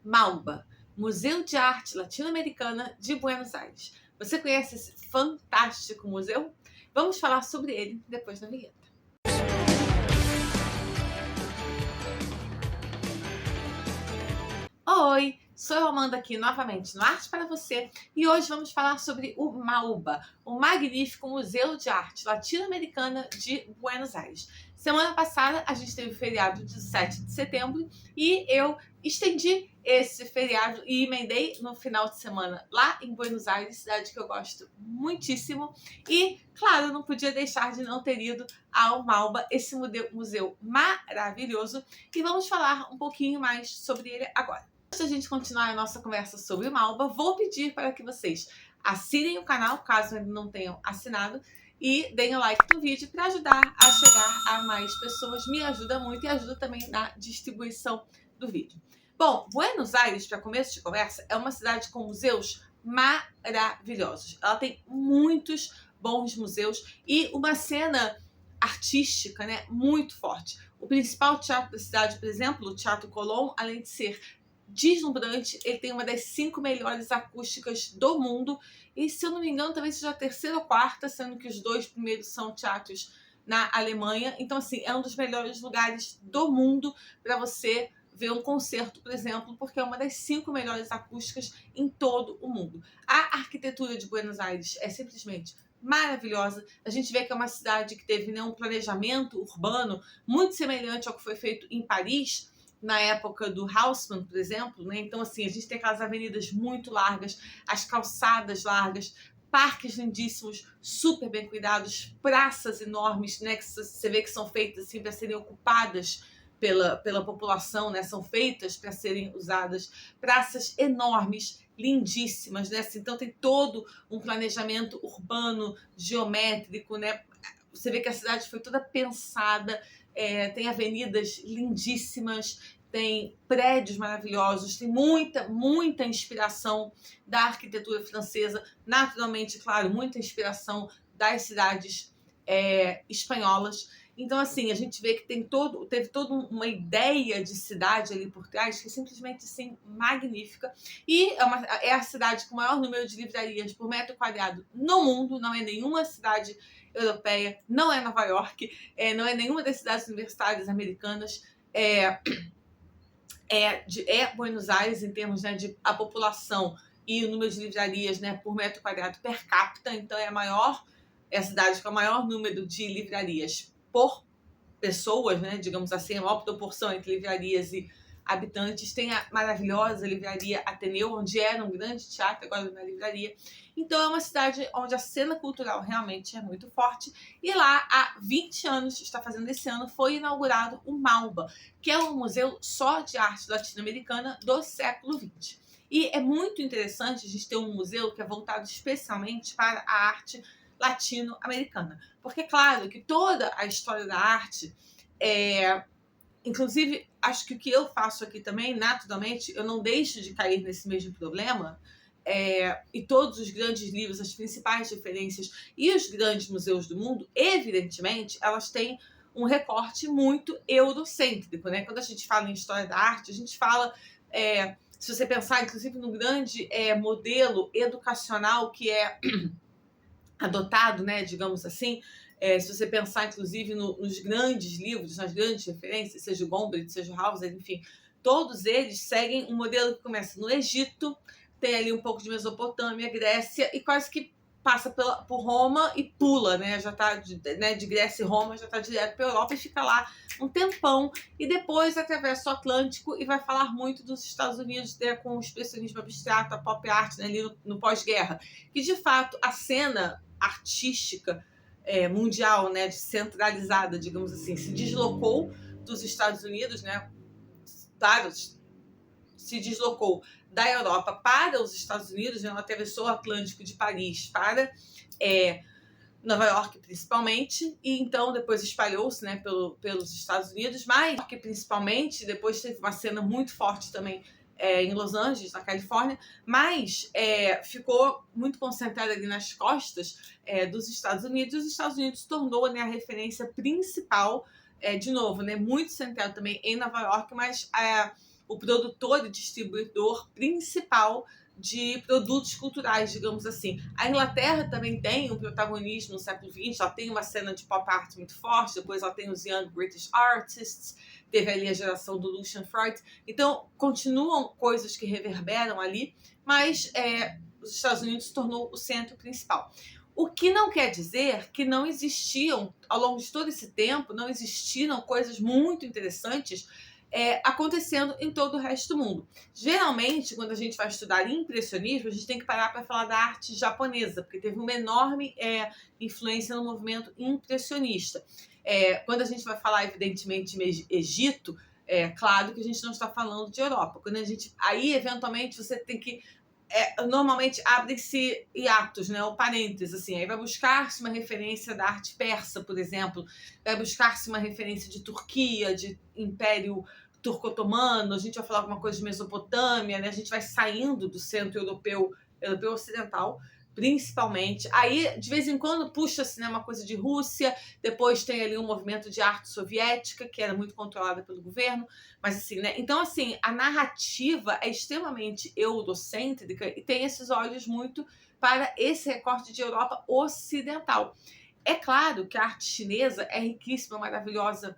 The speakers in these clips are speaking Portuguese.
MAUBA, Museu de Arte Latino-Americana de Buenos Aires. Você conhece esse fantástico museu? Vamos falar sobre ele depois da vinheta. Oi, sou eu, Amanda, aqui novamente no Arte para Você, e hoje vamos falar sobre o MAUBA, o magnífico Museu de Arte Latino-Americana de Buenos Aires. Semana passada a gente teve o feriado de 7 de setembro e eu estendi esse feriado e emendei no final de semana lá em Buenos Aires, cidade que eu gosto muitíssimo. E, claro, não podia deixar de não ter ido ao MAUBA, esse museu maravilhoso, e vamos falar um pouquinho mais sobre ele agora. Antes da gente continuar a nossa conversa sobre o MAUBA, vou pedir para que vocês assinem o canal, caso ainda não tenham assinado, e deem o like no vídeo para ajudar a chegar a mais pessoas. Me ajuda muito e ajuda também na distribuição do vídeo. Bom, Buenos Aires, para começo de conversa, é uma cidade com museus maravilhosos. Ela tem muitos bons museus e uma cena artística, né, muito forte. O principal teatro da cidade, por exemplo, o Teatro Colón, além de ser deslumbrante, ele tem uma das 5 melhores acústicas do mundo, e se eu não me engano talvez seja a terceira ou quarta, sendo que os 2 primeiros são teatros na Alemanha. Então, assim, é um dos melhores lugares do mundo para você ver um concerto, por exemplo, porque é uma das 5 melhores acústicas em todo o mundo. A arquitetura de Buenos Aires é simplesmente maravilhosa. A gente vê que é uma cidade que teve, né, um planejamento urbano muito semelhante ao que foi feito em Paris, na época do Haussmann, por exemplo, né? Então, assim, a gente tem aquelas avenidas muito largas, as calçadas largas, parques lindíssimos, super bem cuidados, praças enormes, né? Que você vê que são feitas assim para serem ocupadas pela população, né? São feitas para serem usadas, praças enormes, lindíssimas, né? Assim, então tem todo um planejamento urbano, geométrico, né? Você vê que a cidade foi toda pensada. Tem avenidas lindíssimas, tem prédios maravilhosos, tem muita inspiração da arquitetura francesa, naturalmente, claro, muita inspiração das cidades espanholas. Então, assim, a gente vê que teve toda uma ideia de cidade ali por trás, que é simplesmente, assim, magnífica. E é a cidade com o maior número de livrarias por metro quadrado no mundo, não é nenhuma cidade europeia, não é Nova York, não é nenhuma das cidades universitárias americanas, é Buenos Aires em termos, né, de a população e o número de livrarias, né, por metro quadrado per capita. Então é a cidade com o maior número de livrarias por pessoas, né, digamos assim, a maior proporção entre livrarias e habitantes. Tem a maravilhosa livraria Ateneu, onde era um grande teatro, agora na livraria. Então é uma cidade onde a cena cultural realmente é muito forte. E lá, há 20 anos, está fazendo esse ano, foi inaugurado o MAUBA, que é um museu só de arte latino-americana do século XX. E é muito interessante a gente ter um museu que é voltado especialmente para a arte latino-americana. Porque, claro, que toda a história da arte, inclusive, acho que o que eu faço aqui também, naturalmente, eu não deixo de cair nesse mesmo problema, e todos os grandes livros, as principais referências e os grandes museus do mundo, evidentemente, elas têm um recorte muito eurocêntrico, né? Quando a gente fala em história da arte, a gente fala, se você pensar, inclusive, no grande modelo educacional que é adotado, né, digamos assim, se você pensar, inclusive, nos grandes livros, nas grandes referências, seja o Gombrich, seja o Hauser, enfim, todos eles seguem um modelo que começa no Egito, tem ali um pouco de Mesopotâmia, Grécia, e quase que passa por Roma e pula, né? Já tá de Grécia e Roma, já está direto para a Europa e fica lá um tempão, e depois atravessa o Atlântico e vai falar muito dos Estados Unidos, né, com o expressionismo abstrato, a pop art, né, ali no pós-guerra, que de fato a cena artística mundial, né, centralizada, digamos assim, se deslocou dos Estados Unidos, né, se deslocou da Europa para os Estados Unidos, né, ela atravessou o Atlântico de Paris para Nova York, principalmente, e então depois espalhou-se, né, pelos Estados Unidos, mas que principalmente depois teve uma cena muito forte também em Los Angeles, na Califórnia, mas ficou muito concentrada ali nas costas dos Estados Unidos, e os Estados Unidos se tornou, né, a referência principal, de novo, né, muito centrado também em Nova York, mas o produtor e distribuidor principal de produtos culturais, digamos assim. A Inglaterra também tem um protagonismo no século XX, ela tem uma cena de pop art muito forte, depois ela tem os Young British Artists, teve ali a geração do Lucian Freud. Então, continuam coisas que reverberam ali, mas os Estados Unidos se tornou o centro principal. O que não quer dizer que não existiam, ao longo de todo esse tempo, não existiram coisas muito interessantes acontecendo em todo o resto do mundo. Geralmente, quando a gente vai estudar impressionismo, a gente tem que parar para falar da arte japonesa, porque teve uma enorme influência no movimento impressionista. Quando a gente vai falar, evidentemente, de Egito, claro que a gente não está falando de Europa. Aí, eventualmente, você tem que normalmente abre-se hiatos, né, ou parênteses, assim, aí vai buscar-se uma referência da arte persa, por exemplo, vai buscar-se uma referência de Turquia, de Império Turco-Otomano, a gente vai falar alguma coisa de Mesopotâmia, né, a gente vai saindo do centro europeu ocidental, principalmente. Aí, de vez em quando, puxa-se, né, uma coisa de Rússia, depois tem ali um movimento de arte soviética, que era muito controlada pelo governo, mas assim, né? Então, assim, a narrativa é extremamente eurocêntrica e tem esses olhos muito para esse recorte de Europa ocidental. É claro que a arte chinesa é riquíssima, maravilhosa,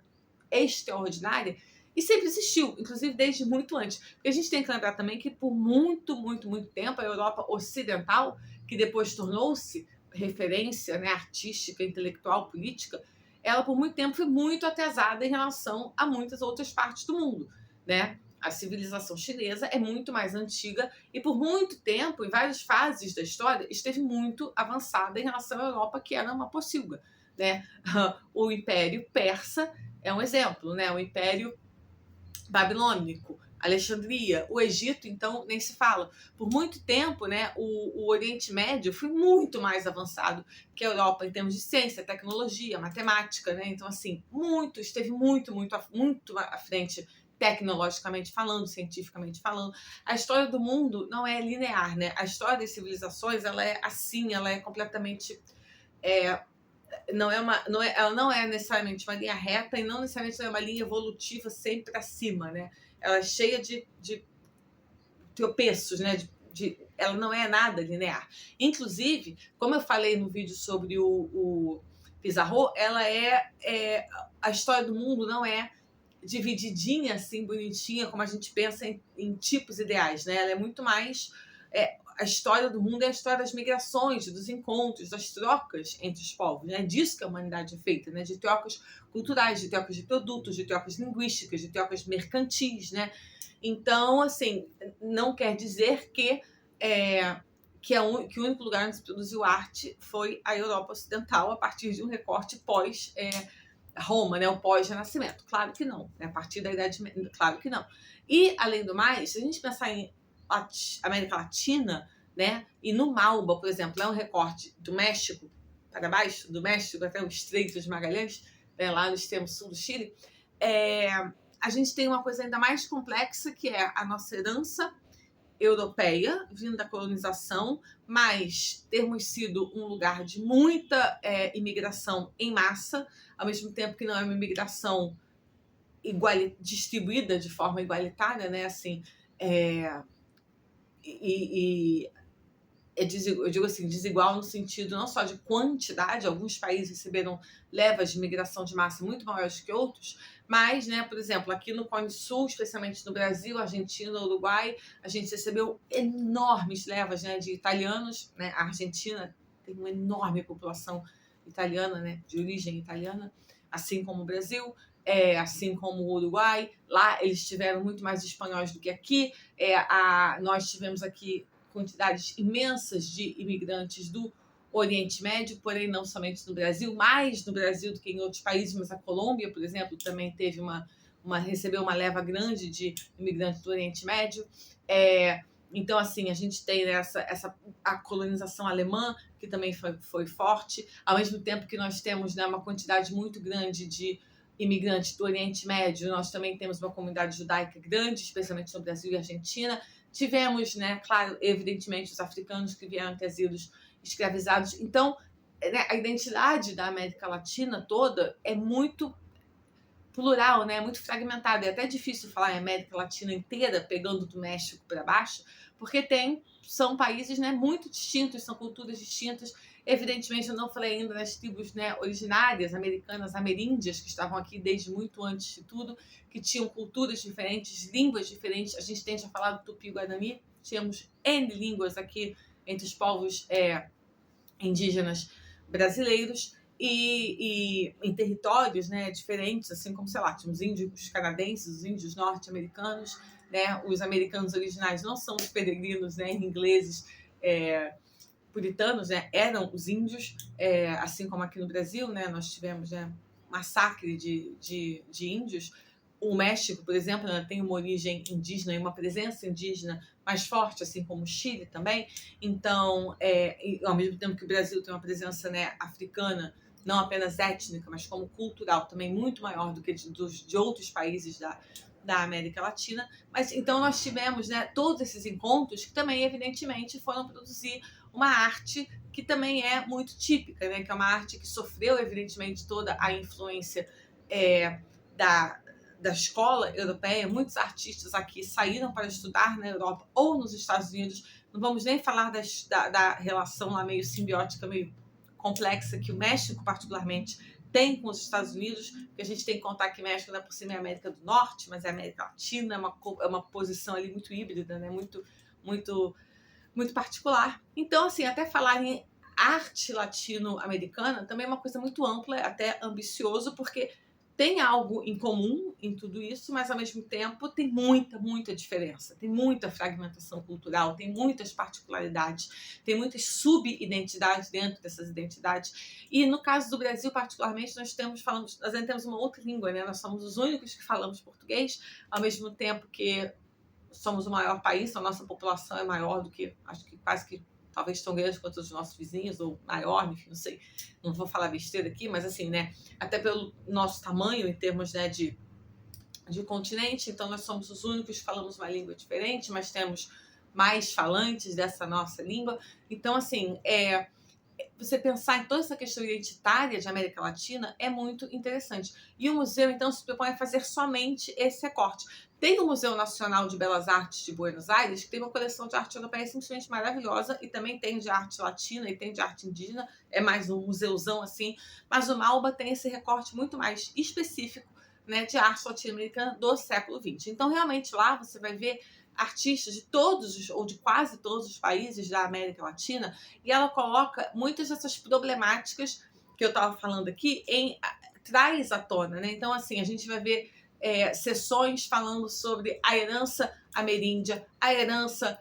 extraordinária, e sempre existiu, inclusive desde muito antes. Porque a gente tem que lembrar também que por muito, muito, muito tempo, a Europa ocidental, que depois tornou-se referência, né, artística, intelectual, política, ela por muito tempo foi muito atrasada em relação a muitas outras partes do mundo, né? A civilização chinesa é muito mais antiga e por muito tempo, em várias fases da história, esteve muito avançada em relação à Europa, que era uma pocilga, né? O Império Persa é um exemplo, né? O Império Babilônico, Alexandria, o Egito, então, nem se fala. Por muito tempo, né, o Oriente Médio foi muito mais avançado que a Europa em termos de ciência, tecnologia, matemática, né? Então, assim, esteve muito, muito à frente tecnologicamente falando, cientificamente falando. A história do mundo não é linear, né? A história das civilizações, ela é assim, ela é completamente ela não é necessariamente uma linha reta e não necessariamente é uma linha evolutiva sempre para cima, né? Ela é cheia de tropeços, né? Ela não é nada linear. Inclusive, como eu falei no vídeo sobre o Pizarro, a história do mundo não é divididinha assim, bonitinha, como a gente pensa em tipos ideais, né? Ela é muito mais a história do mundo é a história das migrações, dos encontros, das trocas entre os povos, né? Disso que a humanidade é feita, né? De trocas culturais, de trocas de produtos, de trocas linguísticas, de trocas mercantis, né? Então, assim, não quer dizer que o único lugar onde se produziu arte foi a Europa Ocidental a partir de um recorte pós Roma, né? O pós-renascimento. Claro que não, né? A partir da Idade Média, claro que não. E, além do mais, se a gente pensar em América Latina, né? E no Malba, por exemplo, é um recorte do México para baixo, do México até o Estreito de Magalhães, né? Lá no extremo sul do Chile, a gente tem uma coisa ainda mais complexa, que é a nossa herança europeia, vindo da colonização, mas termos sido um lugar de muita imigração em massa, ao mesmo tempo que não é uma imigração distribuída de forma igualitária, né? Assim, eu digo assim, desigual no sentido não só de quantidade, alguns países receberam levas de migração de massa muito maiores que outros, mas, né, por exemplo, aqui no Cone Sul, especialmente no Brasil, Argentina, Uruguai, a gente recebeu enormes levas, né, de italianos, né? A Argentina tem uma enorme população italiana, né, de origem italiana, assim como o Brasil, assim como o Uruguai. Lá eles tiveram muito mais espanhóis do que aqui. Nós tivemos aqui quantidades imensas de imigrantes do Oriente Médio, porém não somente no Brasil, mais no Brasil do que em outros países, mas a Colômbia, por exemplo, também teve recebeu uma leva grande de imigrantes do Oriente Médio. Então, assim, a gente tem a colonização alemã, que também foi forte, ao mesmo tempo que nós temos, né, uma quantidade muito grande de imigrantes do Oriente Médio, nós também temos uma comunidade judaica grande, especialmente no Brasil e Argentina. Tivemos, né, claro, evidentemente, os africanos que vieram trazidos escravizados. Então, né, a identidade da América Latina toda é muito plural, né? Muito fragmentado. É até difícil falar em América Latina inteira, pegando do México para baixo, porque são países, né, muito distintos, são culturas distintas. Evidentemente, eu não falei ainda das tribos, né, originárias americanas, ameríndias, que estavam aqui desde muito antes de tudo, que tinham culturas diferentes, línguas diferentes. A gente tende a falar do Tupi-Guarani, tínhamos N línguas aqui entre os povos indígenas brasileiros e em territórios, né, diferentes, assim como, sei lá, tínhamos índios canadenses, os índios norte-americanos, né, os americanos originais não são os peregrinos, né, ingleses, puritanos, né, eram os índios, assim como aqui no Brasil, né, nós tivemos, né, massacre de índios. O México, por exemplo, né, tem uma origem indígena e uma presença indígena mais forte, assim como o Chile também. Então, ao mesmo tempo que o Brasil tem uma presença, né, africana, não apenas étnica, mas como cultural, também muito maior do que de outros países da América Latina. Mas então nós tivemos, né, todos esses encontros que também, evidentemente, foram produzir uma arte que também é muito típica, né, que é uma arte que sofreu, evidentemente, toda a influência da escola europeia. Muitos artistas aqui saíram para estudar na Europa ou nos Estados Unidos. Não vamos nem falar da relação lá meio simbiótica, meio complexa que o México, particularmente, tem com os Estados Unidos, porque a gente tem que contar que o México não é por cima é América do Norte, mas é América Latina, é uma posição ali muito híbrida, né? Muito, muito, muito particular. Então, assim, até falar em arte latino-americana também é uma coisa muito ampla, até ambicioso, porque tem algo em comum em tudo isso, mas ao mesmo tempo tem muita diferença, tem muita fragmentação cultural, tem muitas particularidades, tem muitas sub-identidades dentro dessas identidades. E no caso do Brasil, particularmente, nós ainda temos uma outra língua, né? Nós somos os únicos que falamos português, ao mesmo tempo que somos o maior país, então a nossa população é maior do que, acho que quase que talvez tão grande quanto os nossos vizinhos, ou maior, enfim, não sei, não vou falar besteira aqui, mas assim, né, até pelo nosso tamanho em termos, né, de continente, então nós somos os únicos que falamos uma língua diferente, mas temos mais falantes dessa nossa língua. Então, assim, você pensar em toda essa questão identitária de América Latina é muito interessante. E o museu, então, se propõe a fazer somente esse recorte. Tem o Museu Nacional de Belas Artes de Buenos Aires, que tem uma coleção de arte europeia simplesmente maravilhosa, e também tem de arte latina e tem de arte indígena, é mais um museuzão assim, mas o Malba tem esse recorte muito mais específico, né, de arte latino-americana do século XX. Então, realmente, lá você vai ver artistas de todos, ou de quase todos os países da América Latina, e ela coloca muitas dessas problemáticas que eu estava falando aqui, traz à tona, né? Então, assim, a gente vai ver sessões falando sobre a herança ameríndia, a herança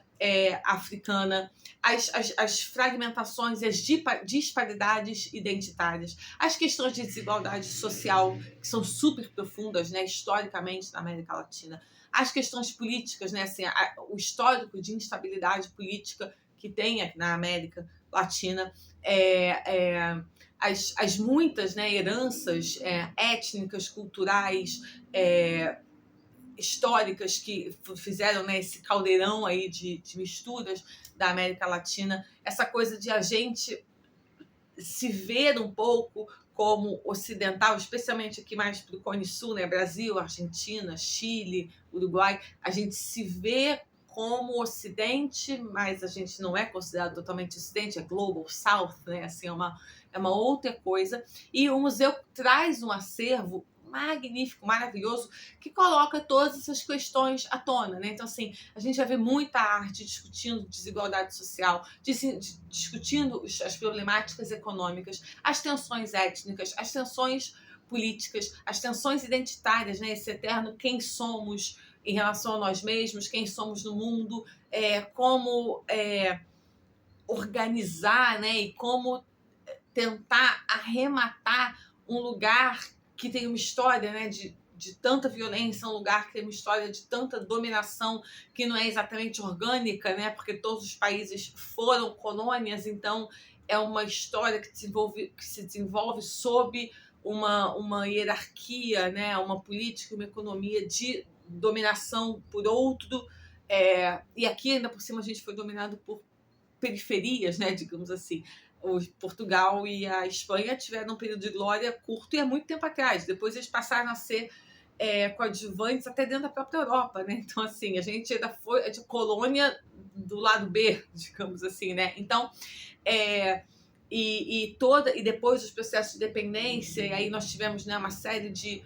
africana, as fragmentações e as disparidades identitárias, as questões de desigualdade social, que são super profundas, né, historicamente na América Latina, as questões políticas, né, assim, o histórico de instabilidade política que tem na América Latina, as muitas, né, heranças étnicas, culturais, históricas que fizeram, né, esse caldeirão aí de misturas da América Latina, essa coisa de a gente se ver um pouco como ocidental, especialmente aqui mais para o Cone Sul, né, Brasil, Argentina, Chile, Uruguai, a gente se vê como Ocidente, mas a gente não é considerado totalmente Ocidente, é Global South, né, assim, é uma outra coisa. E o museu traz um acervo magnífico, maravilhoso, que coloca todas essas questões à tona, né? Então, assim, a gente vai ver muita arte discutindo desigualdade social, discutindo as problemáticas econômicas, as tensões étnicas, as tensões políticas, as tensões identitárias, né? Esse eterno quem somos em relação a nós mesmos, quem somos no mundo, como organizar, né? E como tentar arrematar um lugar que tem uma história, né, de tanta violência, um lugar que tem uma história de tanta dominação que não é exatamente orgânica, né, porque todos os países foram colônias, então é uma história que se desenvolve sob uma hierarquia, né, uma política, uma economia de dominação por outro, e aqui ainda por cima a gente foi dominado por periferias, né, digamos assim, Portugal e a Espanha tiveram um período de glória curto e há muito tempo atrás. Depois eles passaram a ser coadjuvantes até dentro da própria Europa, né? Então, assim, a gente ainda foi de colônia do lado B, digamos assim, né? Então, e depois os processos de dependência, e aí nós tivemos, né, uma série de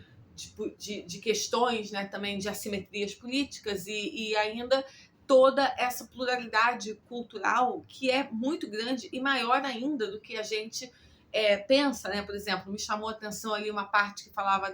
questões, né, também de assimetrias políticas e ainda toda essa pluralidade cultural que é muito grande e maior ainda do que a gente pensa, né? Por exemplo, me chamou a atenção ali uma parte que falava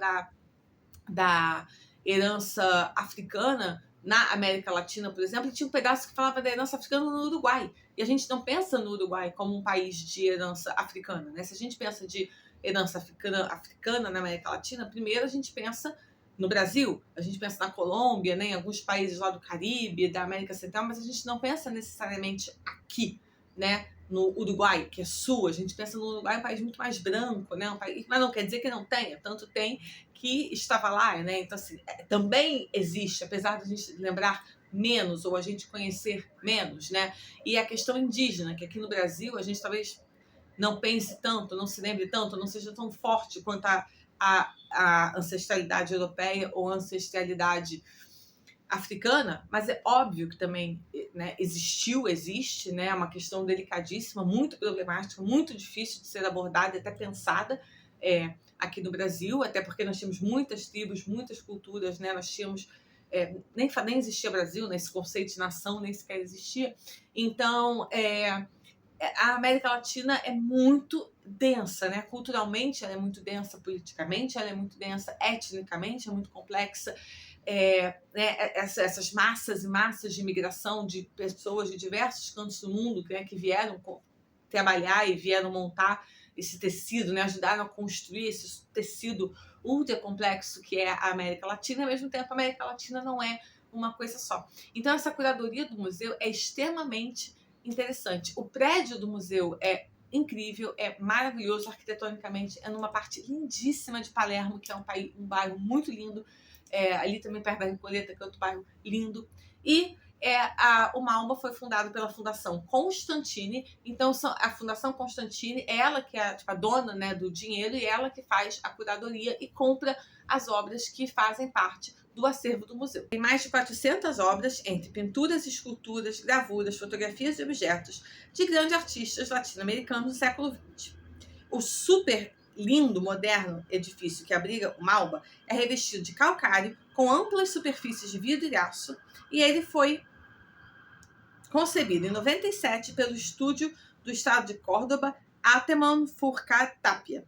da herança africana na América Latina, por exemplo, e tinha um pedaço que falava da herança africana no Uruguai. E a gente não pensa no Uruguai como um país de herança africana, né? Se a gente pensa de herança africana na América Latina, primeiro a gente pensa no Brasil, a gente pensa na Colômbia, né, em alguns países lá do Caribe, da América Central, mas a gente não pensa necessariamente aqui, né, no Uruguai, que é sul. A gente pensa no Uruguai, um país muito mais branco, né, mas não quer dizer que não tenha, tanto tem que estava lá, né? Então, assim, também existe, apesar de a gente lembrar menos ou a gente conhecer menos, né? E a questão indígena, que aqui no Brasil a gente talvez não pense tanto, não se lembre tanto, não seja tão forte quanto a ancestralidade europeia ou ancestralidade africana, mas é óbvio que também, né, existe, né, uma questão delicadíssima, muito problemática, muito difícil de ser abordada e até pensada aqui no Brasil, até porque nós tínhamos muitas tribos, muitas culturas, né, nós tínhamos, nem existia Brasil, né, esse conceito de nação nem sequer existia. Então, a América Latina é muito densa, né? Culturalmente ela é muito densa, politicamente ela é muito densa, etnicamente é muito complexa. Né, essas massas e massas de imigração de pessoas de diversos cantos do mundo, né, que vieram trabalhar e vieram montar esse tecido, né, ajudaram a construir esse tecido ultra complexo que é a América Latina. Ao mesmo tempo, a América Latina não é uma coisa só. Então, essa curadoria do museu é extremamente interessante. O prédio do museu é incrível, é maravilhoso arquitetonicamente, é numa parte lindíssima de Palermo, que é um bairro muito lindo, ali também perto da Recoleta, que é outro bairro lindo. E o Malba foi fundado pela Fundação Constantini. Então, a Fundação Constantini, ela que é a dona, né, do dinheiro, e ela que faz a curadoria e compra as obras que fazem parte do acervo do museu. Tem mais de 400 obras, entre pinturas, esculturas, gravuras, fotografias e objetos de grandes artistas latino-americanos do século XX. O super lindo, moderno edifício que abriga o Malba é revestido de calcário, com amplas superfícies de vidro e aço, e ele foi concebido em 97 pelo estúdio do estado de Córdoba, Ateman Furcat Tapia.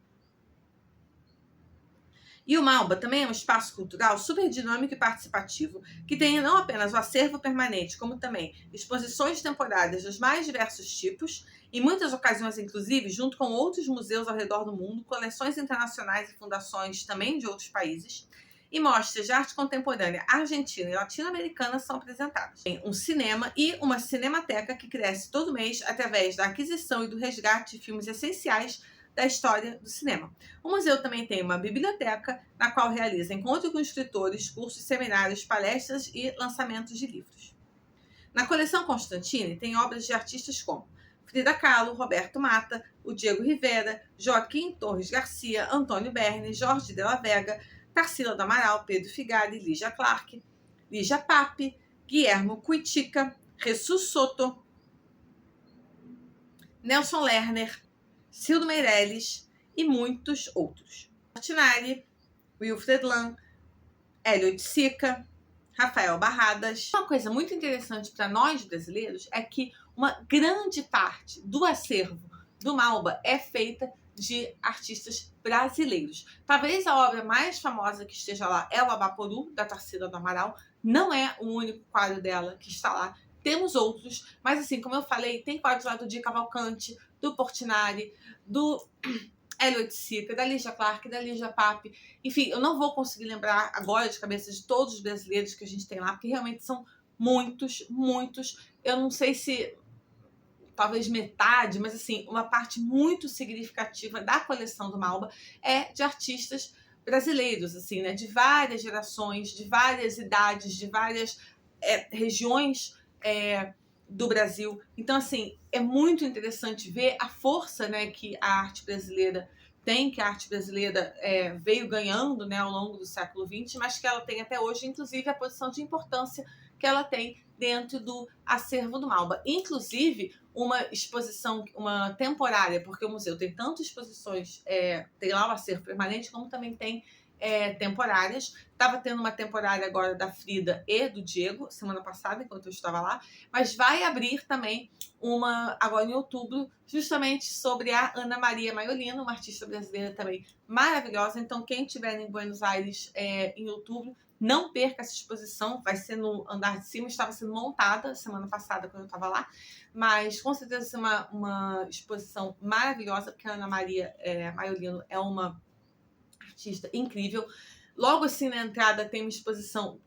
E o Malba também é um espaço cultural super dinâmico e participativo, que tem não apenas o acervo permanente, como também exposições temporárias dos mais diversos tipos, em muitas ocasiões, inclusive, junto com outros museus ao redor do mundo, coleções internacionais e fundações também de outros países, e mostras de arte contemporânea argentina e latino-americana são apresentadas. Tem um cinema e uma cinemateca que cresce todo mês através da aquisição e do resgate de filmes essenciais da história do cinema. O museu também tem uma biblioteca, na qual realiza encontros com escritores, cursos, seminários, palestras e lançamentos de livros. Na coleção Constantini tem obras de artistas como Frida Kahlo, Roberto Mata, o Diego Rivera, Joaquim Torres Garcia, Antônio Berni, Jorge de la Vega, Tarsila do Amaral, Pedro Figari, Lígia Clark, Lígia Pape, Guilhermo Cuitica, Jesus Soto, Nelson Lerner, Cildo Meirelles e muitos outros. Martinari, Wilfred Lan, Hélio de Sica, Rafael Barradas. Uma coisa muito interessante para nós brasileiros é que uma grande parte do acervo do Malba é feita de artistas brasileiros. Talvez a obra mais famosa que esteja lá é o Abaporu, da Tarsila do Amaral. Não é o único quadro dela que está lá. Temos outros, mas assim, como eu falei, tem quadros lá do Di Cavalcante, do Portinari, do Hélio de Sica, da Lígia Clark, da Lígia Pape. Enfim, eu não vou conseguir lembrar agora de cabeça de todos os brasileiros que a gente tem lá, porque realmente são muitos, muitos. Eu não sei se talvez metade, mas assim, uma parte muito significativa da coleção do Malba é de artistas brasileiros, assim, né, de várias gerações, de várias idades, de várias regiões do Brasil. Então, assim, é muito interessante ver a força, né, que a arte brasileira tem, que a arte brasileira veio ganhando, né, ao longo do século XX, mas que ela tem até hoje, inclusive, a posição de importância que ela tem dentro do acervo do Malba. Inclusive, uma exposição, uma temporária, porque o museu tem tanto exposições, tem lá o acervo permanente, como também tem temporárias. Estava tendo uma temporária agora da Frida e do Diego, semana passada, enquanto eu estava lá, mas vai abrir também uma agora em outubro, justamente sobre a Ana Maria Maiolino, uma artista brasileira também maravilhosa. Então, quem estiver em Buenos Aires em outubro, não perca essa exposição, vai ser no andar de cima, estava sendo montada semana passada quando eu estava lá, mas com certeza uma exposição maravilhosa, porque a Ana Maria Maiolino é uma artista incrível. Logo assim na entrada tem uma exposição,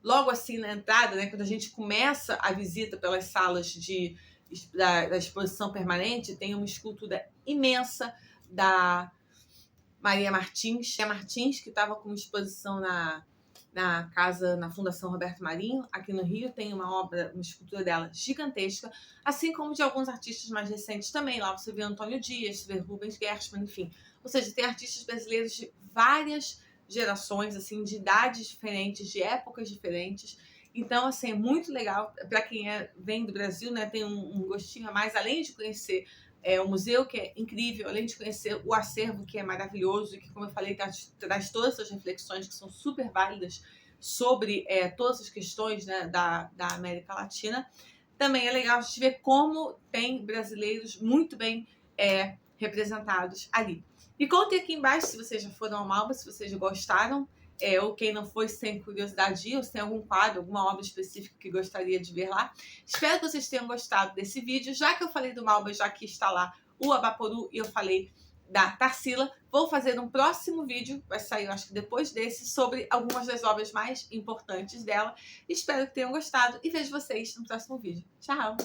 logo assim na entrada, né, quando a gente começa a visita pelas salas da exposição permanente, tem uma escultura imensa da Maria Martins, que estava com uma exposição na casa, na Fundação Roberto Marinho, aqui no Rio. Tem uma escultura dela gigantesca, assim como de alguns artistas mais recentes também. Lá você vê Antônio Dias, você vê Rubens Gershman, enfim. Ou seja, tem artistas brasileiros de várias gerações, assim, de idades diferentes, de épocas diferentes. Então, assim, é muito legal para quem vem do Brasil, né? Tem um gostinho a mais, além de conhecer o museu, que é incrível, além de conhecer o acervo, que é maravilhoso, e que, como eu falei, traz todas essas reflexões que são super válidas sobre todas as questões, né, da América Latina. Também é legal a gente ver como tem brasileiros muito bem representados ali. E contem aqui embaixo se vocês já foram ao Malba, se vocês gostaram, ou quem não foi, sem curiosidade, ou se tem algum quadro, alguma obra específica que gostaria de ver lá. Espero que vocês tenham gostado desse vídeo. Já que eu falei do Malba, já que está lá o Abaporu e eu falei da Tarsila, vou fazer um próximo vídeo, vai sair, eu acho que depois desse, sobre algumas das obras mais importantes dela. Espero que tenham gostado e vejo vocês no próximo vídeo. Tchau!